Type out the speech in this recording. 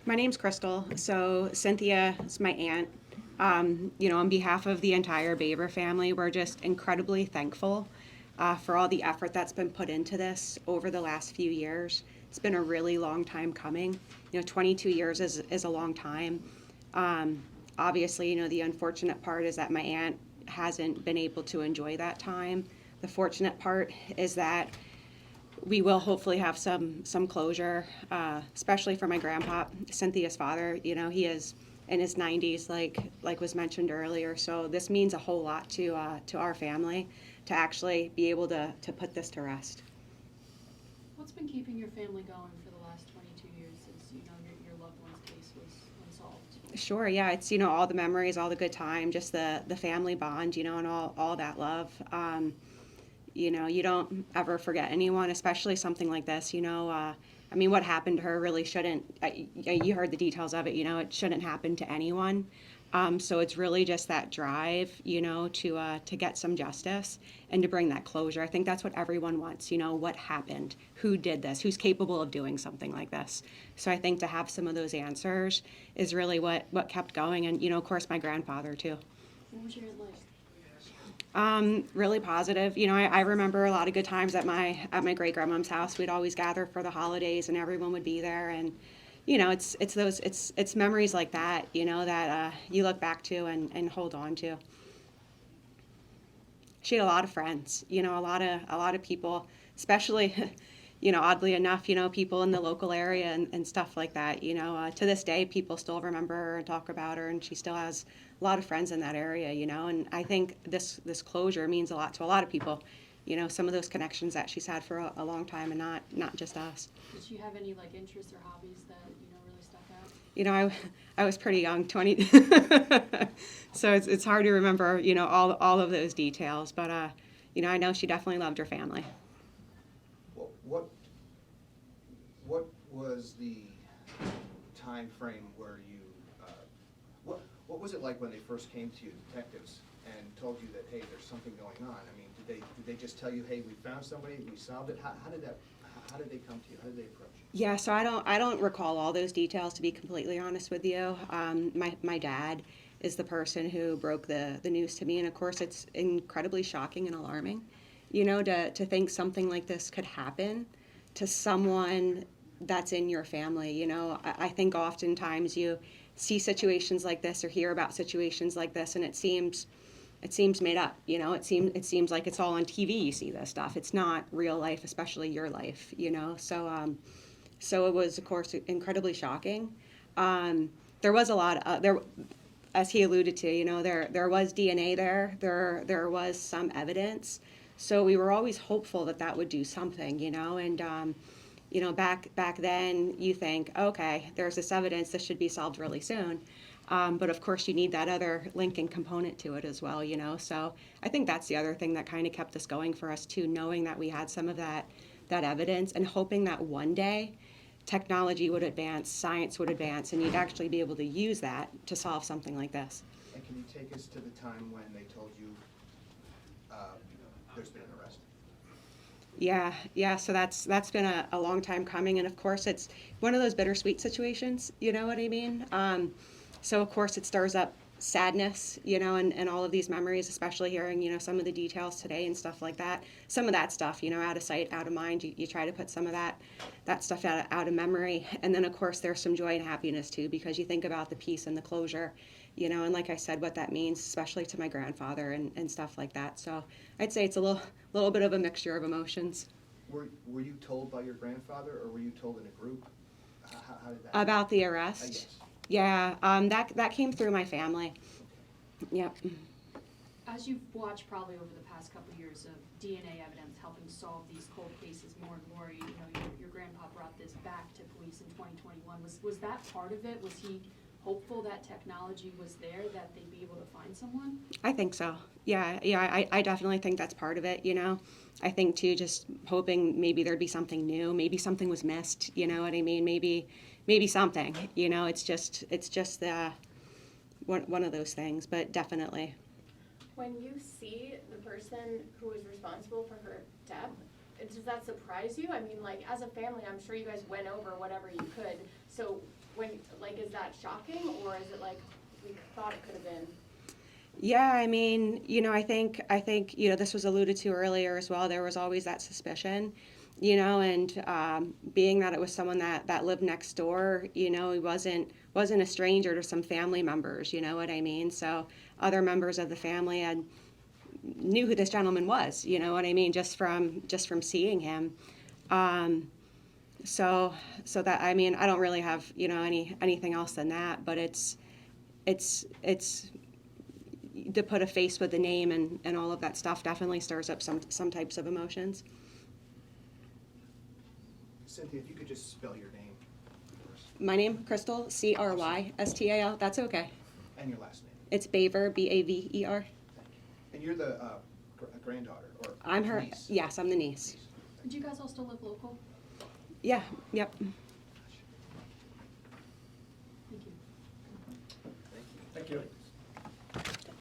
My name's Crystal. So Cynthia is my aunt. On behalf of the entire Baver family, we're just incredibly thankful for all the effort that's been put into this over the last few years. It's been a really long time coming. 22 years is a long time. Obviously, the unfortunate part is that my aunt hasn't been able to enjoy that time. The fortunate part is that we will hopefully have some closure, especially for my grandpa, Cynthia's father. He is in his 90s, like was mentioned earlier. So this means a whole lot to our family to actually be able to put this to rest. What's been keeping your family going for the last 22 years since your loved one's case was unsolved? Sure, yeah, it's all the memories, all the good time, just the family bond, and all that love. You don't ever forget anyone, especially something like this. What happened to her really shouldn't. You heard the details of it. It shouldn't happen to anyone. So it's really just that drive, to get some justice and to bring that closure. I think that's what everyone wants. What happened? Who did this? Who's capable of doing something like this? So I think to have some of those answers is really what kept going. And of course, my grandfather too. What was your aunt like? Really positive. I remember a lot of good times at my great grandmom's house. We'd always gather for the holidays, and everyone would be there. And it's memories like that, that you look back to and hold on to. She had a lot of friends. A lot of people, especially. Oddly enough, people in the local area and stuff like that. To this day, people still remember her and talk about her, and she still has a lot of friends in that area. And I think this closure means a lot to a lot of people. Some of those connections that she's had for a long time, and not just us. Did she have any interests or hobbies that really stuck out? I was pretty young, 20, so it's hard to remember all of those details. But I know she definitely loved her family. What was the time frame where you, what was it like when they first came to you, detectives, and told you that, hey, there's something going on? Did they just tell you, hey, we found somebody, we solved it? How did they come to you? How did they approach you? Yeah, so I don't recall all those details, to be completely honest with you. My dad is the person who broke the news to me, and of course it's incredibly shocking and alarming, to think something like this could happen to someone that's in your family. I think oftentimes you see situations like this or hear about situations like this, and it seems made up. It seems like it's all on TV. You see this stuff. It's not real life, especially your life. So it was, of course, incredibly shocking. There was a lot of there, as he alluded to. There was DNA there. There was some evidence. So we were always hopeful that would do something. And back then you think, okay, there's this evidence, this should be solved really soon. But of course you need that other linking component to it as well. So I think that's the other thing that kind of kept us going for us too, knowing that we had some of that evidence and hoping that one day technology would advance, science would advance, and you'd actually be able to use that to solve something like this. And can you take us to the time when they told you there's been an arrest? Yeah. So that's been a long time coming, and of course it's one of those bittersweet situations. You know what I mean? So of course it stirs up sadness, and all of these memories, especially hearing, some of the details today and stuff like that. Some of that stuff, out of sight, out of mind. You try to put some of that stuff out of memory, and then of course there's some joy and happiness too, because you think about the peace and the closure. And like I said, what that means, especially to my grandfather and stuff like that. So I'd say it's a little bit of a mixture of emotions. Were you told by your grandfather, or were you told in a group? How did that About the arrest? Yes. Yeah, that came through my family. Yep. As you've watched probably over the past couple of years of DNA evidence helping solve these cold cases more and more, your grandpa brought this back to police in 2021. Was that part of it? Was he hopeful that technology was there, that they'd be able to find someone? I think so. Yeah, I definitely think that's part of it, I think too, just hoping maybe there'd be something new, maybe something was missed, you know what I mean? Maybe something, it's just one of those things, but definitely. When you see the person who was responsible for her death, does that surprise you? As a family, I'm sure you guys went over whatever you could So when, like, is that shocking, or is it like, we thought it could have been? Yeah, I mean, I think, this was alluded to earlier as well. There was always that suspicion, and being that it was someone that lived next door, he wasn't a stranger to some family members. You know what I mean? So other members of the family knew who this gentleman was. You know what I mean? Just from seeing him. So that, I mean, I don't really have anything else than that. But it's to put a face with the name and all of that stuff definitely stirs up some types of emotions. Cynthia, if you could just spell your name for us, My name, Crystal, Crystal. That's okay. and your last name. It's Baver, Baver. Thank you. And you're the granddaughter, or I'm her. niece? Yes, I'm the niece. Do you guys all still live local? Yeah. Yep. Thank you. Thank you.